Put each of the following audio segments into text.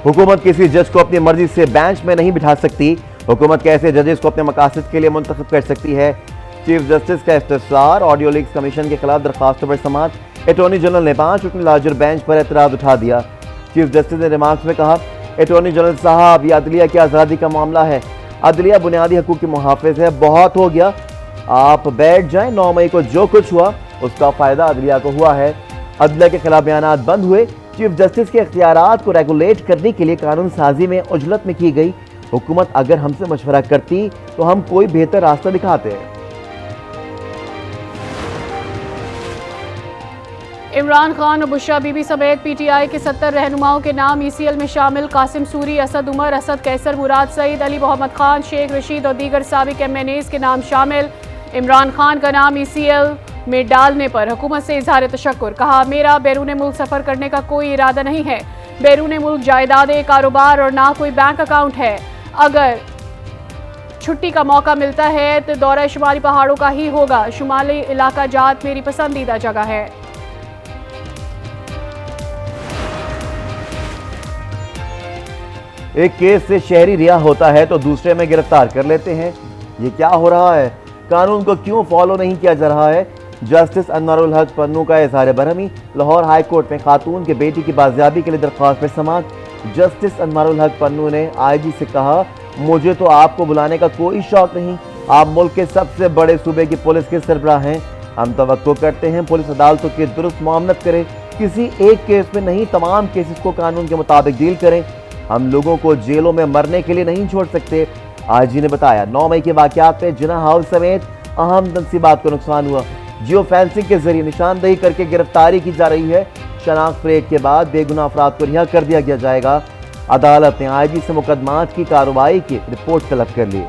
हुकूमत किसी जज को अपनी मर्जी से बेंच में नहीं बिठा सकती। हुकूमत कैसे जजेस को अपने मकासद के लिए मुंतखब कर सकती है। चीफ जस्टिस का इस्तिफसार, ऑडियो लीक्स कमीशन के खिलाफ दरखास्तों पर समाअत। अटॉर्नी जनरल ने 5 रुकनी लार्जर बेंच पर एतराज उठा दिया। चीफ जस्टिस ने रिमार्क्स में कहा, अटॉर्नी जनरल साहब, यह अदलिया की आज़ादी का मामला है। अदलिया बुनियादी हकूक की मुहाफिज है। बहुत हो गया, आप बैठ जाएं। 9 मई को जो कुछ हुआ उसका फायदा अदलिया को हुआ है। अदलिया के खिलाफ बयानात बंद हुए। चीफ जस्टिस के इख्तियारात को रेगुलेट करने के लिए कानून साजी में उजलत में की गई। हुकूमत अगर हमसे मशवरा करती तो हम कोई बेहतर रास्ता दिखाते। इमरान खान और बुशरा बीबी समेत पीटीआई के 70 रहनुमाओं के नाम ईसीएल में शामिल। कासिम सूरी, असद उमर, असद कैसर, मुराद सईद, अली मोहम्मद खान, शेख रशीद और दीगर साबिक एमएनएस के नाम शामिल। इमरान खान का नाम ईसीएल में डालने पर हुकूमत से इजहार तशक्कुर। कहा, मेरा बैरून मुल्क सफर करने का कोई इरादा नहीं है। बैरून मुल्क जायदादें, कारोबार और ना कोई बैंक अकाउंट है। अगर छुट्टी का मौका मिलता है तो दौरा शुमाली पहाड़ों का ही होगा। शुमाली इलाका जात मेरी पसंदीदा जगह है। एक केस से शहरी रिहा होता है तो दूसरे में गिरफ्तार कर लेते हैं। ये क्या हो रहा है? कानून को क्यों फॉलो नहीं किया जा रहा है? जस्टिस अनवारुल हक पन्नू का इजहार बरहमी। लाहौर हाई कोर्ट में खातून के बेटी की बाजियाबी के लिए दरख्वास्त पर समाअत। जस्टिस अनवारुल हक पन्नू ने आईजी से कहा, मुझे तो आपको बुलाने का कोई शौक नहीं। आप मुल्क के सबसे बड़े सूबे की पुलिस के सरबराह हैं। हम तवक्को करते हैं पुलिस अदालतों की दुरुस्त मामलत करे। किसी एक केस में नहीं, तमाम केसेस को कानून के मुताबिक डील करें। हम लोगों को जेलों में मरने के लिए नहीं छोड़ सकते। आईजी ने बताया, 9 मई के वाकयात में जिना हाउस समेत अहम तनसीबात को नुकसान हुआ। जियो फेंसिंग के जरिए निशानदेही करके गिरफ्तारी की जा रही है। शनाख्त परेड के बाद बेगुनाह अफराद को रिहा कर दिया जाएगा। अदालत ने आईजी से मुकदमात की कार्रवाई की रिपोर्ट तलब कर ली।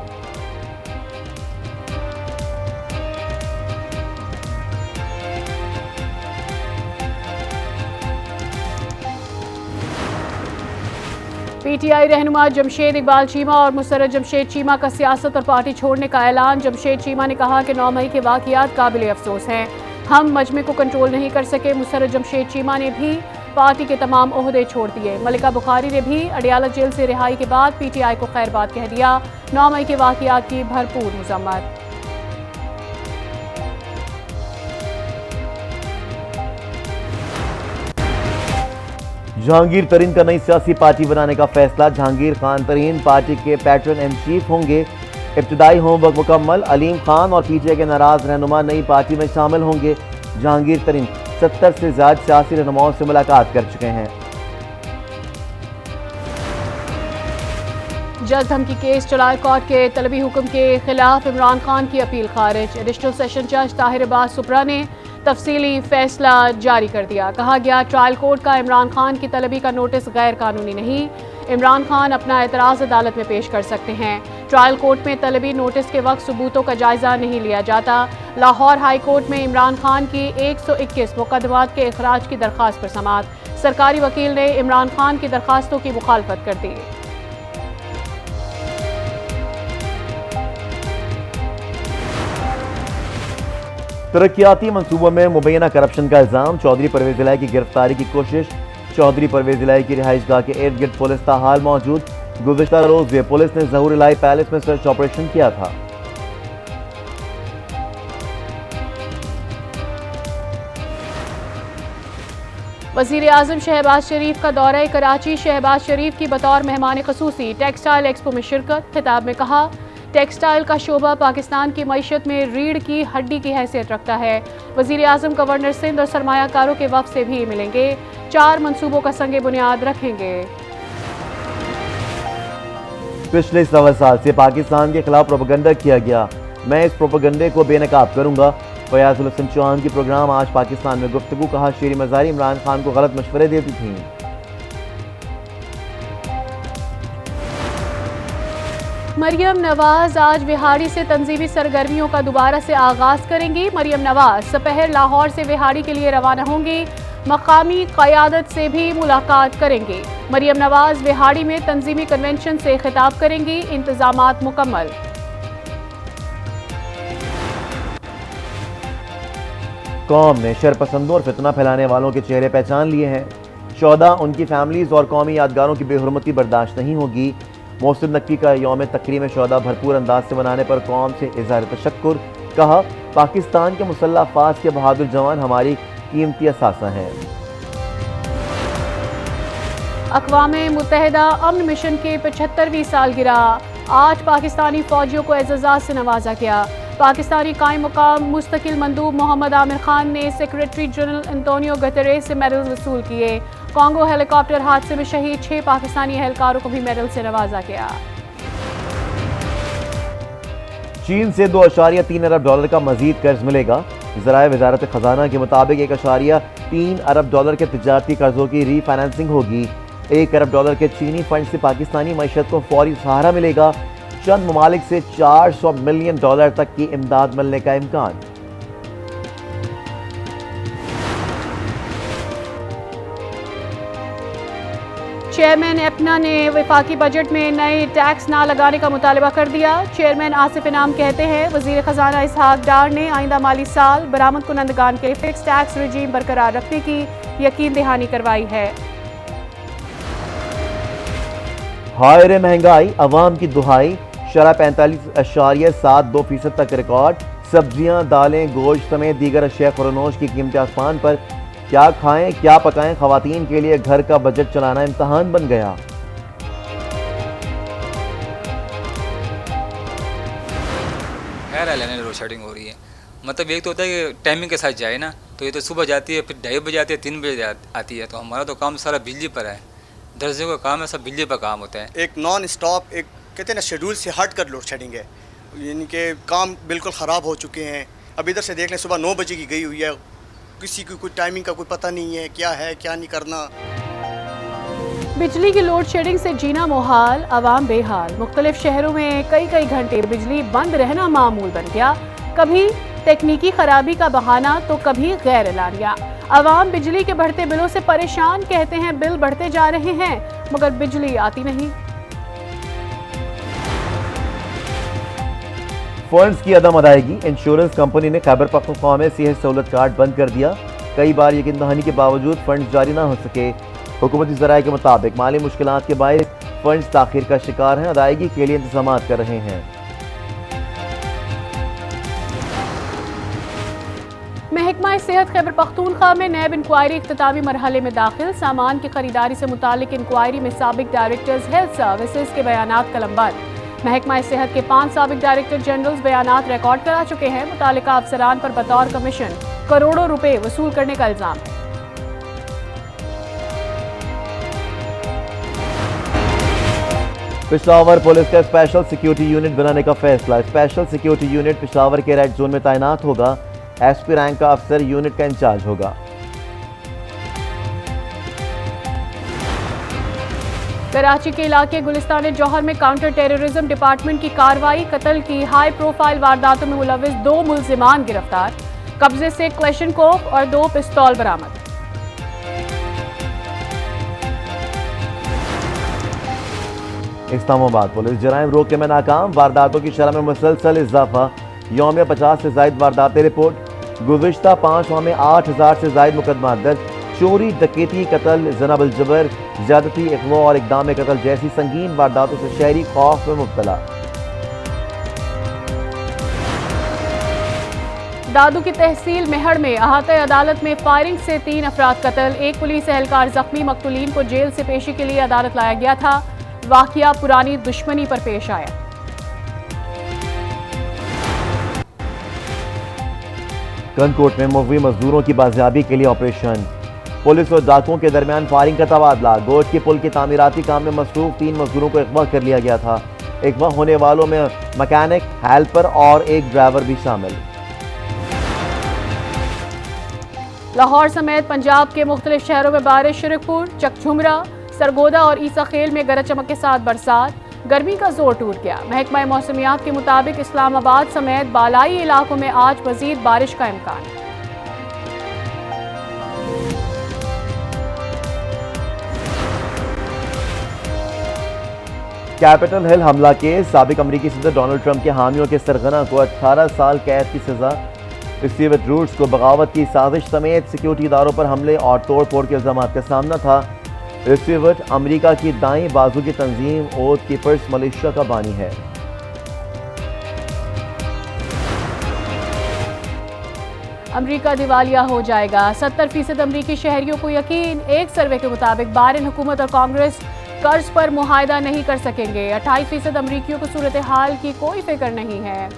पीटीआई रहनुमा जमशेद इकबाल चीमा और मुसर्रत जमशेद चीमा का सियासत और पार्टी छोड़ने का ऐलान। जमशेद चीमा ने कहा कि 9 मई के वाकयात काबिल अफसोस हैं। हम मजमे को कंट्रोल नहीं कर सके। मुसर्रत जमशेद चीमा ने भी पार्टी के तमाम ओहदे छोड़ दिए। मलिका बुखारी ने भी अडियाला जेल से रिहाई के बाद पीटीआई को खैरबाद कह दिया। 9 मई के वाकयात की भरपूर मजम्मत। जहांगीर तरीन का नई सियासी पार्टी बनाने का फैसला। जहांगीर खान तरीन पार्टी के पैटर्न इन चीफ होंगे। इब्तिदाई होमवर्क मुकम्मल। अलीम खान और पीटीआई के नाराज रहनुमा नई पार्टी में शामिल होंगे। जहांगीर तरीन 70 से ज्यादा सियासी रहनुमाओं से मुलाकात कर चुके हैं। जज धमकी केस। चलाए कोर्ट के तलबी हुक्म के खिलाफ इमरान खान की अपील खारिज। एडिशनल सेशन जज ताहिर अब्बास सुपरा ने तफसीली फैसला जारी कर दिया। कहा गया, ट्रायल कोर्ट का इमरान खान की तलबी का नोटिस गैर कानूनी नहीं। इमरान खान अपना एतराज़ अदालत में पेश कर सकते हैं। ट्रायल कोर्ट में तलबी नोटिस के वक्त सबूतों का जायजा नहीं लिया जाता। लाहौर हाई कोर्ट में इमरान खान की 121 मुकदमात के इखराज की दरख्वास्त पर समाअत। सरकारी वकील ने इमरान खान की दरख्वास्तों की मुखालफत कर दी। तरक्याती मंसूबों में मुबैना करप्शन का इल्जाम। चौधरी परवेज इलाही की गिरफ्तारी की कोशिश। चौधरी परवेज इलाही की रिहाइशगाह के इर्द गिर्द पुलिस ताहाल मौजूद। गुज़िश्ता रोज भी पुलिस ने ज़हूर इलाही पैलेस में सर्च ऑपरेशन किया था। वज़ीर आज़म शहबाज शरीफ का दौरा कराची। शहबाज शरीफ की बतौर मेहमान खसूसी टेक्सटाइल एक्सपो में शिरकत। खिताब में कहा, टेक्सटाइल का शोबा पाकिस्तान की मईशत में रीढ़ की हड्डी की हैसियत रखता है। वज़ीर आज़म गवर्नर सिंध और सरमायाकारों के वफ़द से भी मिलेंगे। 4 मंसूबों का संगे बुनियाद रखेंगे। पिछले 1.25 साल से पाकिस्तान के खिलाफ प्रोपेगेंडा किया गया। मैं इस प्रोपेगेंडे को बेनकाब करूंगा। फयाजुल हसन चौहान की प्रोग्राम आज पाकिस्तान में गुफ्तगू। कहा, शेरी मज़ारी इमरान खान को गलत मशवरे देती थी। मरियम नवाज आज विहाड़ी से तंजीमी सरगर्मियों का दोबारा से आगाज करेंगी। मरियम नवाज सपहर लाहौर से विहाड़ी के लिए रवाना होंगी। मकामी क़यादत से भी मुलाकात करेंगी। मरियम नवाज विहाड़ी में तंजीमी कन्वेंशन से खिताब करेंगी। इंतजामात मुकम्मल। कौम ने शरपसंदों और फितना फैलाने वालों के चेहरे पहचान लिए हैं। शोहदा, उनकी फैमिलीज और कौमी यादगारों की बेहुरमती बर्दाश्त नहीं होगी। मोहसिन नकवी का यौम तकरीम शोहदा भरपूर अंदाज से मनाने पर कौम से इज़हार तशक्कुर। कहा, पाकिस्तान के मुसल्लह अफ़वाज के बहादुर जवान हमारी कीमती असासा हैं। अक़वाम मुत्तहिदा अमन मिशन के 75वीं सालगिरह, 8 पाकिस्तानी फौजियों को एज़ाज़ से नवाजा गया। पाकिस्तानी कायम मुकाम मुस्तकिल मंदूब मोहम्मद आमिर खान ने सेक्रेटरी जनरल एंटोनियो गुतेरेस से मेडल वसूल किए। कॉन्गो हेलीकॉप्टर हादसे में शहीद 6 पाकिस्तानी एहलकारों को भी मेडल से नवाजा गया। चीन से $2.3 अरब का मजीद कर्ज मिलेगा। ज़राए वजारत खजाना के मुताबिक $1.3 अरब के तिजारती कर्जों की रीफाइनेंसिंग होगी। $1 अरब के चीनी फंड से पाकिस्तानी मईशत को फौरी सहारा मिलेगा। चंद ममालिक से $400 मिलियन तक की इमदाद मिलने का इम्कान। चेयरमैन एपना ने वफाकी बजट में नए टैक्स ना लगाने का मुतालबा कर दिया। चेयरमैन आसिफ इनाम कहते हैं, वजीर खजाना इसहाक डार ने आइंदा माली साल बरामद कुनंदगान के लिए फिक्स टैक्स रजीम बरकरार रखने की यकीन दहानी करवाई है। हाय रे महंगाई, अवाम की दुहाई। शरह 45.72% तक रिकॉर्ड। सब्जियां, दालें, गोश्त समेत दीगर अशिया खुरनोश की कीमतें आसमान पर। क्या खाएं क्या पकाएं, खवातीन के लिए घर का बजट चलाना इम्तहान बन गया। खैर है, लेने लोड शेडिंग हो रही है। मतलब एक तो होता है कि टाइमिंग के साथ जाए ना, तो ये तो सुबह जाती है, फिर 2:30 बजे आती है, 3 बजे आती है। तो हमारा तो काम सारा बिजली पर है, दर्जे का काम है, सब बिजली पर काम होता है। एक नॉन स्टॉप, एक कहते हैं ना शेड्यूल से हट कर लोड शेडिंग है, यानी कि काम बिल्कुल ख़राब हो चुके हैं। अब इधर से देख लें, सुबह 9 बजे की गई हुई है, किसी की कोई टाइमिंग का कोई पता नहीं है, क्या है क्या नहीं करना। बिजली की लोड शेडिंग से जीना मुहाल, आवाम बेहाल। मुख्तलिफ शहरों में कई घंटे बिजली बंद रहना मामूल बन गया। कभी तकनीकी खराबी का बहाना तो कभी गैर एलानिया। आवाम बिजली के बढ़ते बिलों से परेशान, कहते हैं बिल बढ़ते जा रहे हैं मगर बिजली आती नहीं। फंड्स की अदम अदायगी। इंश्योरेंस कंपनी ने खैबर पख्तूनख्वा में सेहत सहूलत कार्ड बंद कर दिया। कई बार यकीन दहानी के बावजूद फंड्स जारी ना हो सके। हुकूमती ज़राए के मुताबिक माली मुश्किलात के बायस फंड्स ताखीर का शिकार हैं। अदायगी के लिए इंतजाम कर रहे हैं। महकमा सेहत खैबर पख्तूनख्वा में नैब इंक्वायरी इख्तितामी मरहले में दाखिल। सामान की खरीदारी से मुतालिक इंक्वायरी में साबिक डायरेक्टर्स हेल्थ सर्विसेज के बयानात कलमबंद। महकमा सेहत के 5 साबिक डायरेक्टर जनरल्स बयानात रिकॉर्ड करा चुके हैं। मुतालिका अफसरान पर बतौर कमीशन करोड़ों रुपए वसूल करने का इल्जाम है। पेशावर पुलिस का स्पेशल सिक्योरिटी यूनिट बनाने का फैसला। स्पेशल सिक्योरिटी यूनिट पेशावर के रेड जोन में तैनात होगा। एसपी रैंक का अफसर यूनिट का इंचार्ज होगा। कराची के इलाके गुलिस्तान जौहर में काउंटर टेररिज्म डिपार्टमेंट की कार्रवाई। कत्ल की हाई प्रोफाइल वारदातों में मुलविस 2 मुल्जिमान गिरफ्तार। कब्जे से क्लेशनकोफ और 2 पिस्तौल बरामद। इस्लामाबाद पुलिस जराइम रोकने में नाकाम। वारदातों की शरह में मुसलसल इजाफा। यौम 50 से जायद वारदातें रिपोर्ट। गुज़िश्ता 5 माह में 8000 से जायद मुकदमा दर्ज। चोरी, डकैती, कत्ल, ज़नाबुल जबर, ज़्यादती, अगवा और इक़दाम कत्ल जैसी संगीन वारदातों से शहरी खौफ में मुब्तला। दादू की तहसील मेहड़ में अहाते अदालत में फायरिंग से 3 अफराद कत्ल। 1 पुलिस एहलकार जख्मी। मकतूलीन को जेल से पेशी के लिए अदालत लाया गया था। वाक़िया पुरानी दुश्मनी पर पेश आया। कनकोट में मुगवी मजदूरों की बाजियाबी के लिए ऑपरेशन। पुलिस और डाकुओं के दरमियान फायरिंग का तबादला। गोट के पुल के तामीराती काम में मसरूफ 3 मजदूरों को अगवा कर लिया गया था। अगवा होने वालों में मैकेनिक, हेल्पर और एक ड्राइवर भी शामिल। लाहौर समेत पंजाब के मुख्तलिफ शहरों में बारिश। शिरकपुर, चकझुमरा, सरगोदा और ईसा खेल में गरज चमक के साथ बरसात। गर्मी का जोर टूट गया। महकमा मौसमियात के मुताबिक इस्लामाबाद समेत बालाई इलाकों में आज मजीद बारिश का इम्कान। कैपिटल हिल हमला के साबिक अमरीकी सदर डोनाल्ड ट्रंप के हामियों के सरगना को 18 साल कैद की सजा। रिसीवेट रूट्स को बगावत की साजिश समेत सिक्योरिटी इदारों पर हमले और तोड़ फोड़ के इल्जाम का सामना था। रिसीवेट अमरीका की दाएं बाजू की तंजीम ओथ कीपर्स मलेशिया का बानी है। अमरीका दिवालिया हो जाएगा, 70% अमरीकी शहरियों को यकीन। एक सर्वे के मुताबिक बाइडेन हुकूमत और कांग्रेस कर्ज पर मुआहदा नहीं कर सकेंगे। 28% अमरीकियों को सूरत हाल की कोई फिक्र नहीं है।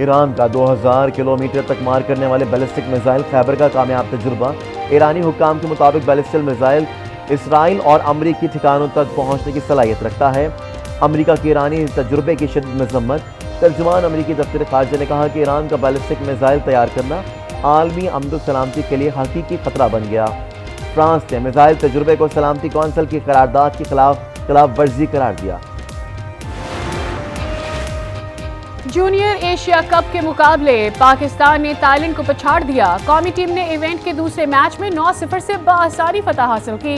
ईरान का 2000 किलोमीटर तक मार करने वाले बैलिस्टिक मिसाइल खैबर का कामयाब तजुर्बा। ईरानी हुक्काम के मुताबिक बैलिस्टिक मिसाइल इसराइल और अमरीकी ठिकानों तक पहुंचने की सलाहियत रखता है। अमरीका के ईरानी तजुर्बे की शदीद मजम्मत। तर्जुमान अमरीकी दफ्तर खारजा ने कहा कि ईरान का बैलिस्टिक मिसाइल तैयार करना आलमी अमन सलामती के लिए हकीकी खतरा बन गया। फ्रांस ने मिसाइल तजुर्बे को सलामती कौंसिल की करारदाद की खिलाफ वर्जी करार दिया। जूनियर एशिया कप के मुकाबले पाकिस्तान ने थाईलैंड को पछाड़ दिया। कौमी टीम ने इवेंट के दूसरे मैच में 9-0 से बआसानी फतह हासिल की।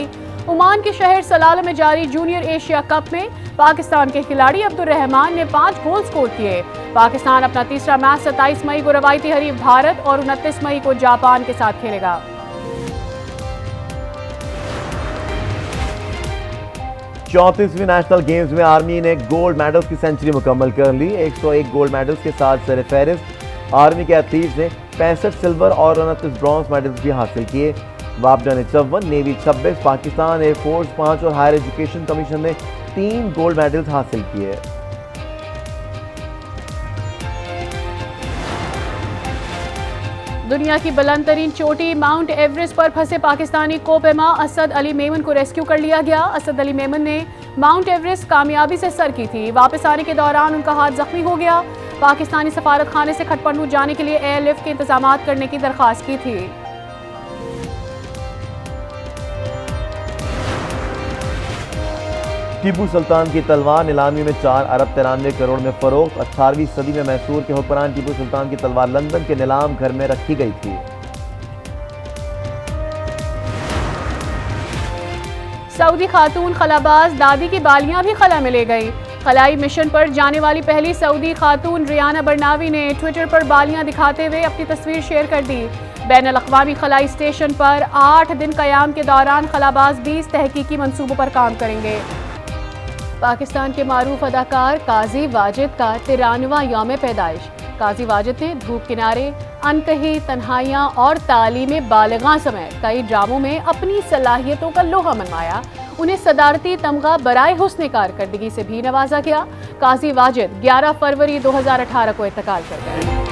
ओमान के शहर सलाला में जारी जूनियर एशिया कप में पाकिस्तान के खिलाड़ी अब्दुल रहमान ने 5 गोल स्कोर किए। पाकिस्तान अपना तीसरा मैच 27 मई को रवायती हरीफ भारत और 29 मई को जापान के साथ खेलेगा। चौंतीसवीं नेशनल गेम्स में आर्मी ने गोल्ड मेडल्स की सेंचुरी मुकम्मल कर ली। 101 गोल्ड मेडल्स के साथ सरफहरिस्त आर्मी के एथलीट्स ने 65 सिल्वर और 29 ब्रॉन्ज मेडल्स भी हासिल किए। वापडा ने 54, नेवी 26, पाकिस्तान एयरफोर्स 5 और हायर एजुकेशन कमीशन ने 3 गोल्ड मेडल्स हासिल किए। दुनिया की बुलंद तरीन चोटी माउंट एवरेस्ट पर फंसे पाकिस्तानी कोपेमा असद अली मेमन को रेस्क्यू कर लिया गया। असद अली मेमन ने माउंट एवरेस्ट कामयाबी से सर की थी। वापस आने के दौरान उनका हाथ जख्मी हो गया। पाकिस्तानी सफारत खाने से खटपंडू जाने के लिए एयरलिफ्ट के इंतजाम करने की दरख्वास्त की थी। टीपू सुल्तान की तलवार नीलामी में 4 अरब 93 करोड़ में फरोख्त। 18वीं सदी में मैसूर के हुक्मरान टीपू सुल्तान की तलवार लंदन के नीलाम घर में रखी गई थी। सऊदी खातून खलाबाज दादी की बालियां भी खला में ले गई। खलाई मिशन पर जाने वाली पहली सऊदी खातून रियाना बरनावी ने ट्विटर पर बालियां दिखाते हुए अपनी तस्वीर शेयर कर दी। बैनुल अक़वामी खलाई स्टेशन पर 8 दिन क़याम के दौरान खलाबाज 20 तहकीकी मंसूबों पर काम करेंगे। पाकिस्तान के मारूफ अदाकार काजी वाजिद का 93वां यौम पैदाइश। काजी वाजिद ने धूप किनारे, अनकही, तन्हाइयाँ और तालीम बालिग़ां समेत कई ड्रामों में अपनी सलाहियतों का लोहा मनवाया। उन्हें सदारती तमगा बराए हुस्न कारकर्दगी से भी नवाजा गया। काजी वाजिद 11 फरवरी 2018 को इंतकाल कर गए।